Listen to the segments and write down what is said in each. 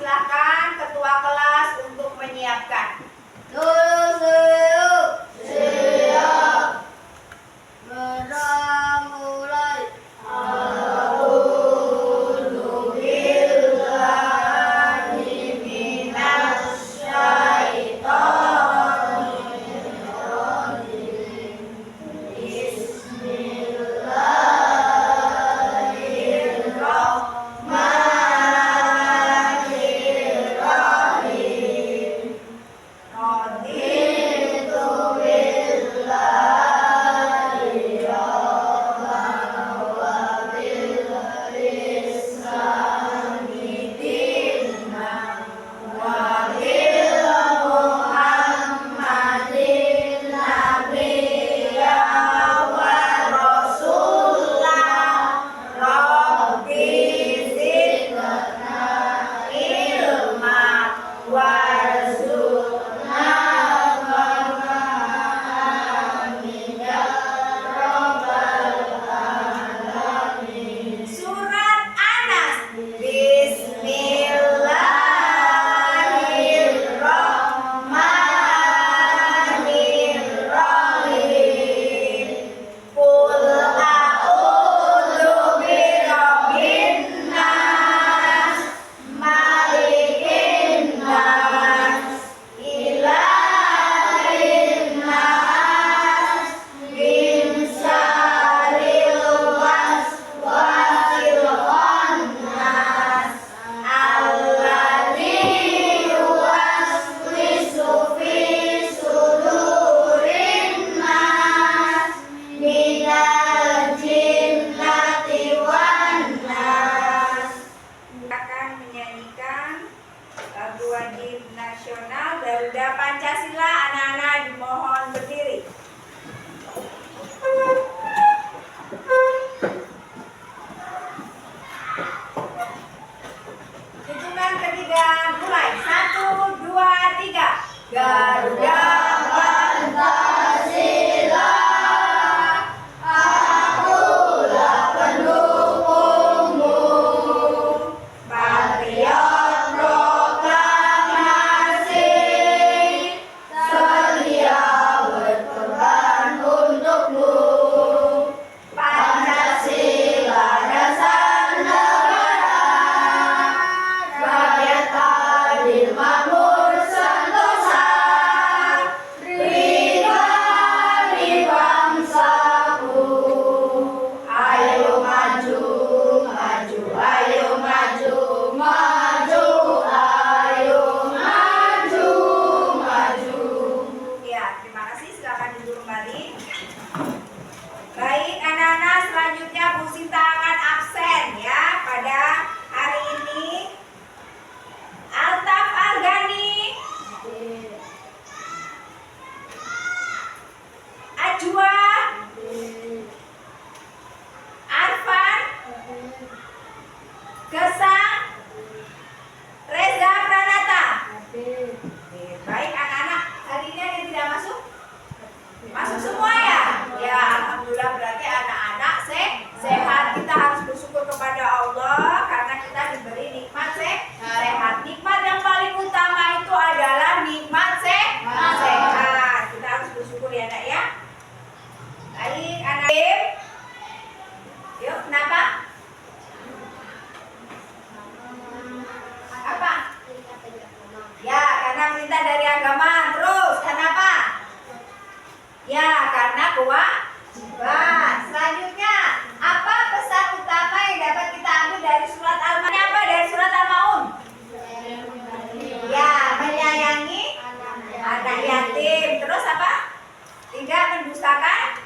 persilahkan ketua kelas untuk menyiapkan. Siap. Mulai. A'udzu billahi minasy syaithanir rajim. Bismillahirrahmanirrahim. Raditu billahi rabban wa bil islami dinan wa bil Muhammadin nabiyya wa rasulah. Rabbi zidna ilma warzuqna fahma. Amin ya rabbal alamin. Surat Anas. Bismillahirrahmanirrahim. Qul a'udzu birabbin nas, malikin nas, ilahin nas, min syarril waswasil khannas, alladzi yuwaswisu fi sudurin nas, minal jinnati wan nas. Akan menyanyikan lagu wajib nasional Garuda Pancasila. Anak-anak dimohon berdiri. Hitungan ketiga mulai. 1, 2, 3. Garuda Pancasila, akulah pendukungmu, patriot proklamasi, setia berkorban untukmu. Pancasila dasar negara, rakyat adil makmur sentosa, pribadi bangsaku. Ayo maju, maju, ayo maju, maju, ayo maju, maju. Ya, terima kasih. Silakan duduk kembali. Baik, anak-anak, selanjutnya Bu Sinta akan absen ya pada hari ini. Altaf Algani, Ajwa, Arfan, Gesang, Reza Pranata. Baik, anak-anak, hari ini ada yang tidak masuk? Masuk semua ya? Ya, alhamdulillah, berarti anak-anak sehat. Kita harus bersyukur kepada Allah karena kita diberi nikmat sehat. Nikmat yang paling utama itu adalah nikmat sehat. Kita harus bersyukur ya, Nak ya. Baik, anak. Yuk, kenapa? Apa? Ya, karena perintah dari agama. Terus, kenapa? Ya, karena kewajiban. Selanjutnya, apa pesan utama yang dapat kita ambil dari surat Al-Maun? Apa dari surat Al-Maun? Ya, menyayangi anak yatim. Terus apa? Tidak mendustakan.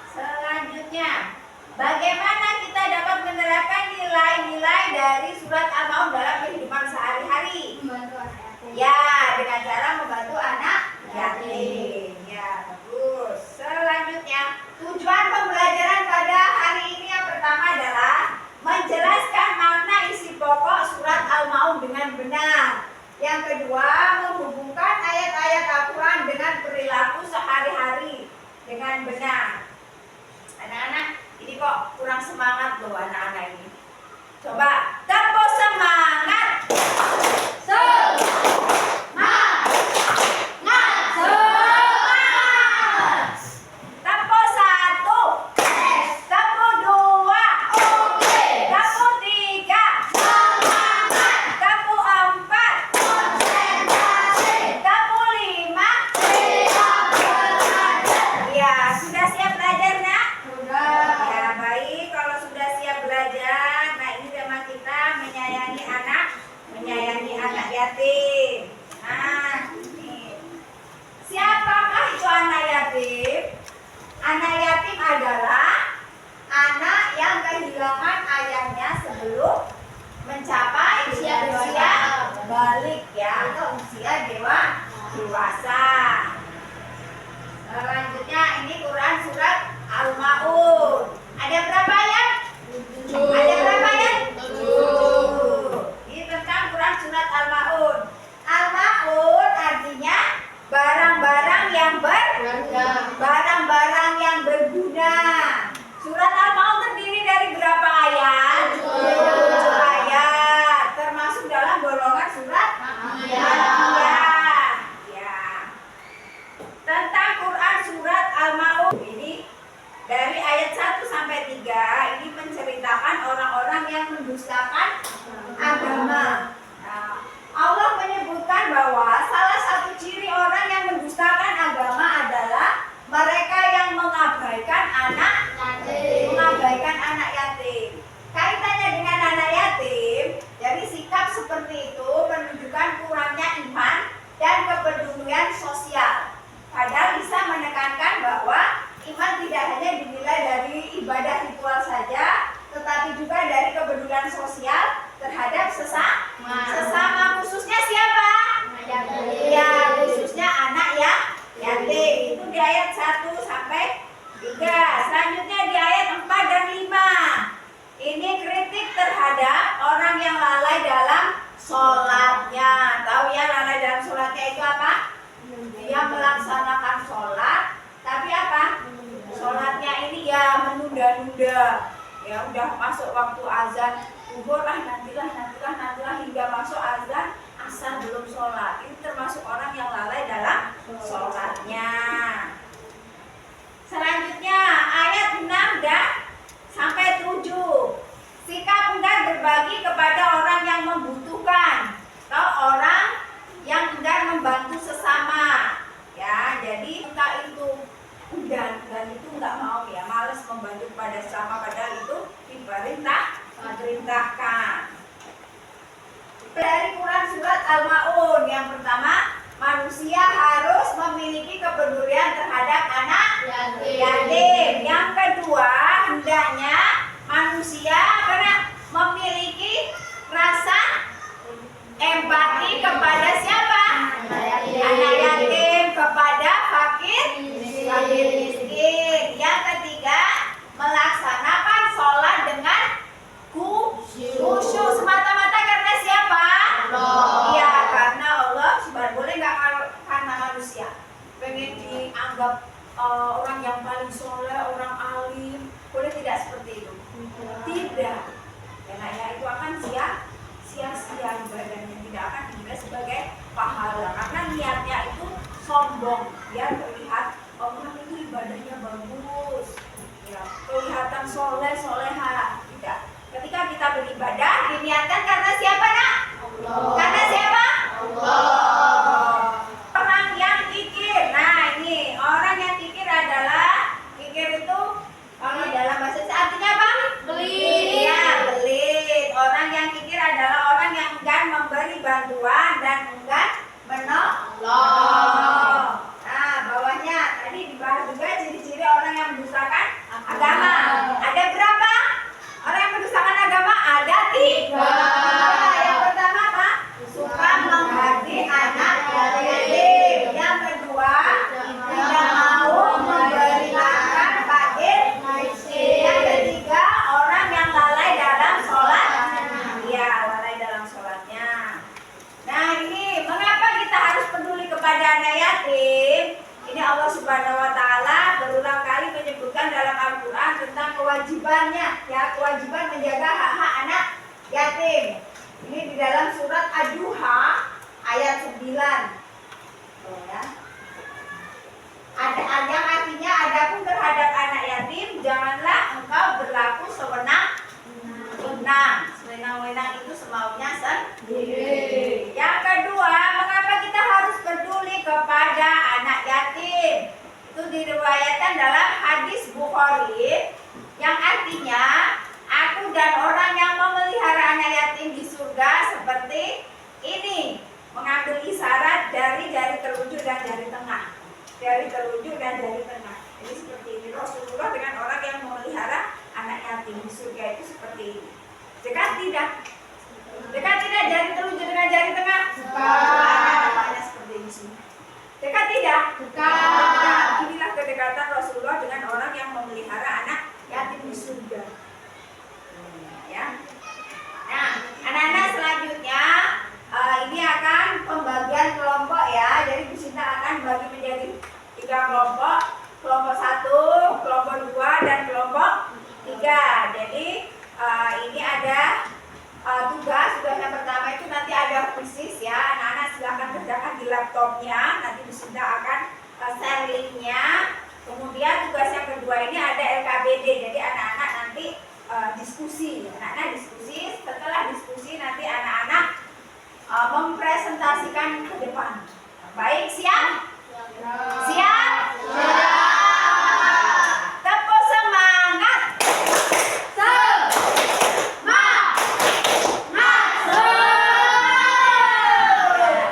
Selanjutnya, bagaimana kita dapat menerapkan nilai-nilai dari surat Al-Maun dalam kehidupan sehari-hari? Ya, dengan cara membantu anak yatim. Ya, bagus. Selanjutnya yatim. Nah, ini. Siapakah itu anak yatim? Anak yatim adalah anak yang kehilangan ayahnya sebelum mencapai usia balik ya, atau usia dewasa. Selanjutnya ini Quran surat Al-Maun. Ada berapa ayat? Ada berapa ayat? 7. Ini tentang Quran surat Al-Maun. Al-Maun artinya barang-barang yang berguna. Surat Al-Maun terdiri dari berapa ayat? 7 ayat. Termasuk dalam golongan surat Makkiyah. Ya. Tentang Quran surat Al-Maun ini dari ayat 1 sampai 3 ini menceritakan orang-orang yang mendustakan agama. Nah, Allah menyebutkan bahwa salah satu ciri orang yang mendustakan agama adalah mereka yang mengabaikan anak yatim. Kaitannya dengan anak yatim, jadi sikap seperti itu menunjukkan kurangnya iman dan kepedulian sosial. Padahal bisa menekankan bahwa iman tidak hanya dinilai dari ibadah ritual saja, tetapi juga dari kepedulian sosial terhadap sesama, khususnya siapa? Ya, khususnya anak ya yatim. Itu di ayat 1 sampai 3. Selanjutnya di ayat 4 dan 5. Ini kritik terhadap orang yang lalai dalam sholatnya. Tahu ya lalai dalam sholatnya itu apa? Dia melaksanakan sholat, tapi apa? Sholatnya ini ya menunda-nunda. Ya udah masuk waktu azan, zuhur nantilah hingga masuk azan asar belum sholat. Ini termasuk orang yang lalai dalam sholatnya. Selanjutnya ayat 6 dan sampai 7. Sikap enggan berbagi kepada orang yang membutuhkan atau orang yang enggan membantu sesama. Ya, jadi entah itu enggan dan itu enggak mau ya, malas membantu kepada sesama padahal itu diperintahkan. Dari Quran surat Al-Maun yang pertama, manusia harus memiliki kepedulian terhadap anak yatim. Yang kedua, hendaknya manusia memiliki rasa empati kepada siapa? Anak yatim, kepada fakir miskin. Yang ketiga, melaksanakan sholat dengan khusyuk semata-mata karena siapa? Iya, karena Allah. Boleh nggak karena manusia pengen dianggap orang yang paling soleh, orang alim, boleh tidak seperti itu? Tidak, karena ya itu akan sia-sia ibadahnya, tidak akan dinilai sebagai pahala karena niatnya itu sombong, biar terlihat orang itu ibadahnya bagus, ya, kelihatan soleh soleha. Tidak, ketika kita beribadah diniatkan karena siapa nak? Allah. Karena siapa? Allah. Orang yang kikir, nah ini orang yang kikir adalah itu kalau dalam bahasa artinya apa? Pelit. Ya, pelit. Orang yang kikir adalah orang yang enggan memberi bantuan dan enggan menolong. Nah, bawahnya tadi dibahas juga ciri-ciri orang yang mendustakan agama. Ada berapa? Orang yang mendustakan agama ada 3. Yang pertama apa? Suka menghati anak yatim. Yang kedua, tidak mau memberi makan fakir miskin. Yang ketiga, orang yang lalai dalam sholat. Iya, lalai dalam sholatnya. Nah, ini mengapa kita harus peduli kepada anak yatim? Ini Allah Subhanahu wa Ta'ala berulang kali menyebutkan dalam Al-Quran tentang kewajibannya, ya, kewajiban menjaga hak-hak anak yatim. Ini di dalam surat Ad-Duha ayat 9. Oh, ya. Ada yang artinya, adapun terhadap anak yatim janganlah engkau berlaku sewenang-wenang itu semaunya sendiri. Yang kedua, mengapa kita harus peduli kepada anak yatim? Itu diriwayatkan dalam hadis Bukhari yang artinya, aku dan orang yang memelihara anak yatim di surga seperti ini. mengambil isyarat dari jari telunjuk dan jari tengah. Jari telunjuk dan jari tengah. Jadi seperti ini. Rasulullah dengan orang yang memelihara anak yatim di surga itu seperti ini. Dekat tidak? Dekat tidak jari telunjuk dengan jari tengah? Namanya seperti ini sih. Dekat tidak? Dekat. Inilah kedekatan Rasulullah dengan orang yang memelihara anak yatim di surga. Ya. Nah, anak-anak selanjutnya ini akan pembagian kelompok ya. Jadi Bu Sinta akan bagi menjadi 3 kelompok. Kelompok 1, kelompok 2, dan kelompok 3. Jadi ini ada tugasnya pertama itu nanti ada kuisis ya. Anak-anak silahkan kerjakan di laptopnya. Nanti Bu Sinta akan share linknya. Kemudian tugas yang kedua ini ada LKBD. Jadi anak-anak nanti diskusi. Anak-anak diskusi. Setelah diskusi nanti anak-anak mempresentasikan ke depan. Baik, siap? Siap? Tepuk semangat.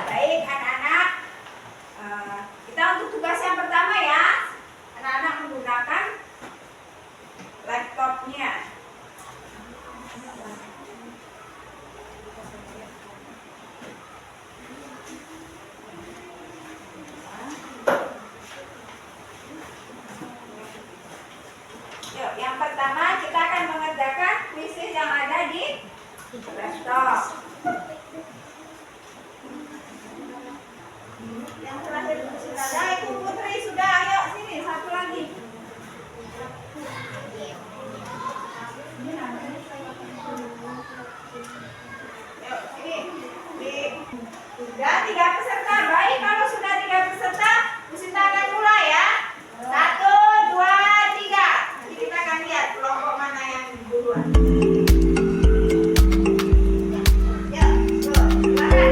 Baik anak-anak, kita untuk tugas yang pertama ya, anak-anak menggunakan laptopnya. Yuk, yang pertama kita akan mengerjakan kuisis yang ada di laptop. Yang terakhir sudah, Ibu Putri sudah, ayo sini satu lagi. Yuk, sini. Sudah 3 peserta. Baik, kalau sudah 3 peserta, Bu Sinta akan mulai ya. 1, 2, 3. Nanti kita akan lihat kelompok mana yang duluan. Yuk, silakan.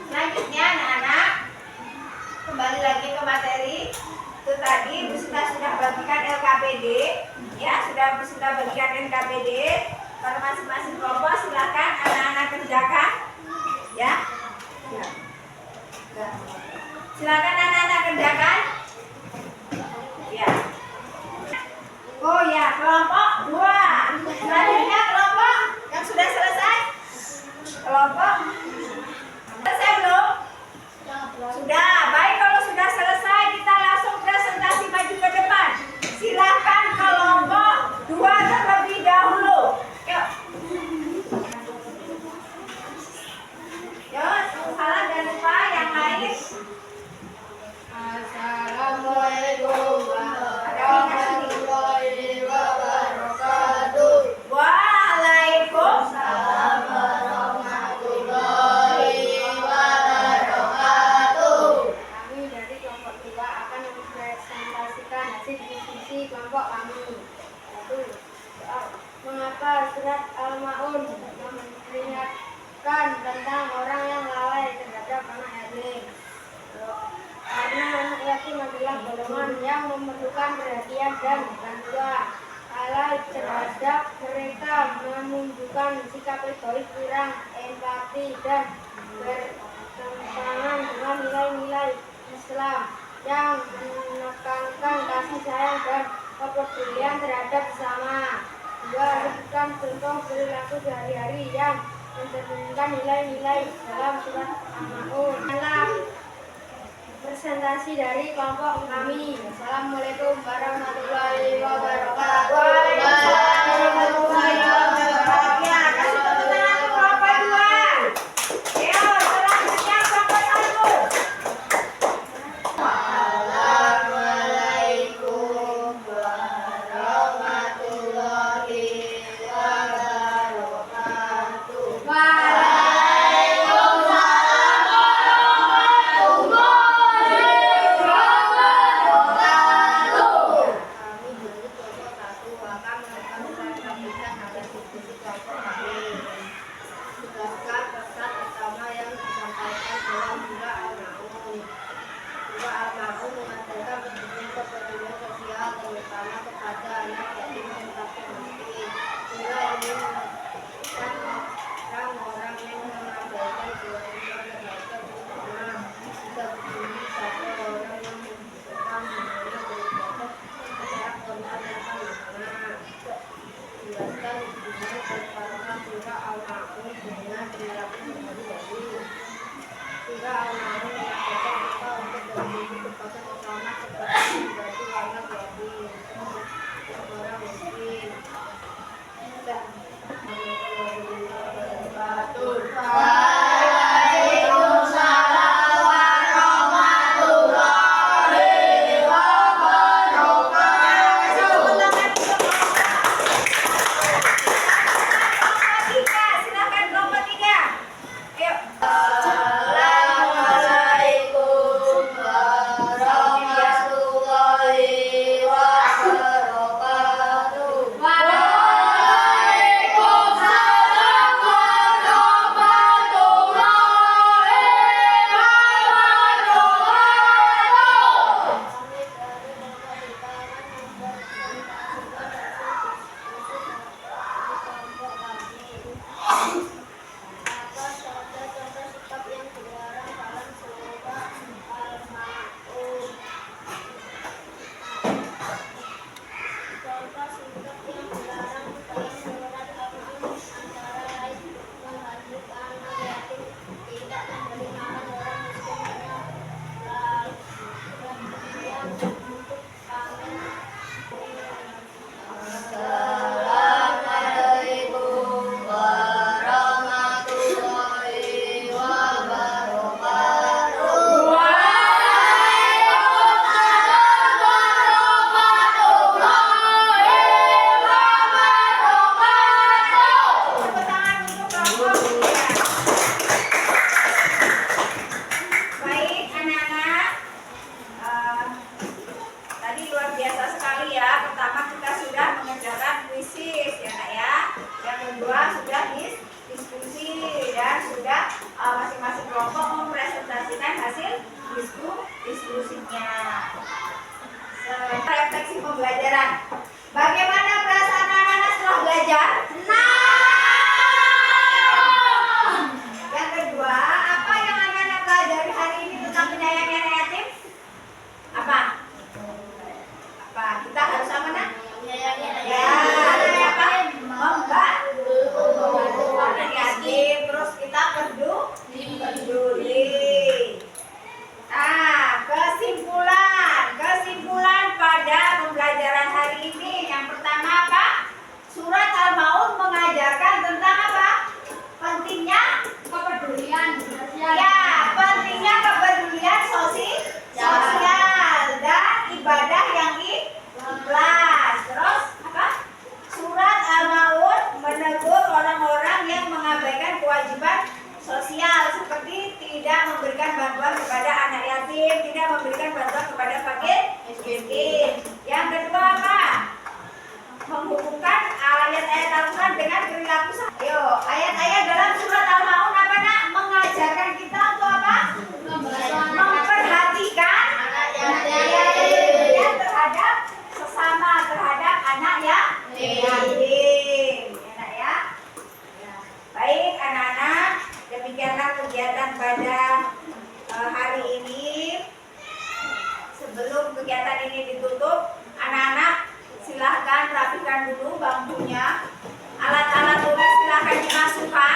Selanjutnya anak-anak, kembali lagi ke materi. Itu tadi Bu Sinta sudah bagikan LKPD, ya sudah Bu Sinta bagikan LKPD pada masing-masing kelompok. Silakan anak-anak kerjakan, ya. Silakan anak-anak kerjakan. Ya. Oh ya, kelompok 2. Selanjutnya kelompok yang sudah selesai. Kelompok selesai belum? Sudah. Baik, kalau sudah selesai kita langsung presentasi maju ke depan. Silakan kelompok 2 terlebih dahulu. Yuk. Yuk, salam dan lupa yang lain. Assalamualaikum warahmatullahi wabarakatuh. Waalaikumsalam warahmatullahi wabarakatuh. Kami dari kelompok 2 akan mempresentasikan hasil diskusi kelompok kami. 1. Mengapa surat Al-Maun memperingatkan tentang orang yang lalai terhadap anak yatim? Karena anak yatim adalah golongan yang memerlukan perhatian dan bantuan. Lalai terhadap mereka menunjukkan sikap egois, kurang empati, dan bertentangan dengan nilai-nilai Islam yang menekankan kasih sayang dan kepedulian terhadap sesama. 2. Berikan contoh perilaku sehari-hari yang mencerminkan nilai-nilai dalam surat Al-Maun. Presentasi dari kelompok kami. Assalamualaikum warahmatullahi wabarakatuh. Waalaikumsalam warahmatullahi wabarakatuh. Ya, kasih tepuk tangan untuk kelompok 2. Ayo, selanjutnya kelompok 1. Assalamualaikum warahmatullahi wabarakatuh. Terutama kepada anak yatim dan fakir miskin. Sila ini mengingatkan orang-orang yang mengabaikan kewajiban mereka bersama. Jika begini, satu orang yang membutuhkan hanya beribadah secara korban yang mana. Jelaskan hubungan pertama surah Al-Maun dengan perilaku sehari-hari. Surah Al-Maun mengajarkan kita untuk berbudi kepada sesama seperti membantu anak yatim, orang miskin. Waalaikumsalam warahmatullahi wabarakatuh. Silakan kelompok 3. Ayo. Assalamualaikum kewajiban sosial seperti tidak memberikan bantuan kepada anak yatim, tidak memberikan bantuan kepada fakir miskin. Yang kedua apa? Menghubungkan ayat-ayat Al-Quran dengan perilaku sehari-hari. Ayo, ayat-ayat dalam surat Al-Maun apa nak? Mengajarkan kita untuk apa? Memperhatikan ayat-ayat terhadap sesama, terhadap anak yatim. Enak ya? Baik anak-anak, demikianlah kegiatan pada hari ini. Sebelum kegiatan ini ditutup, anak-anak silahkan rapikan dulu bangkunya. Alat-alat tulis silahkan dimasukkan.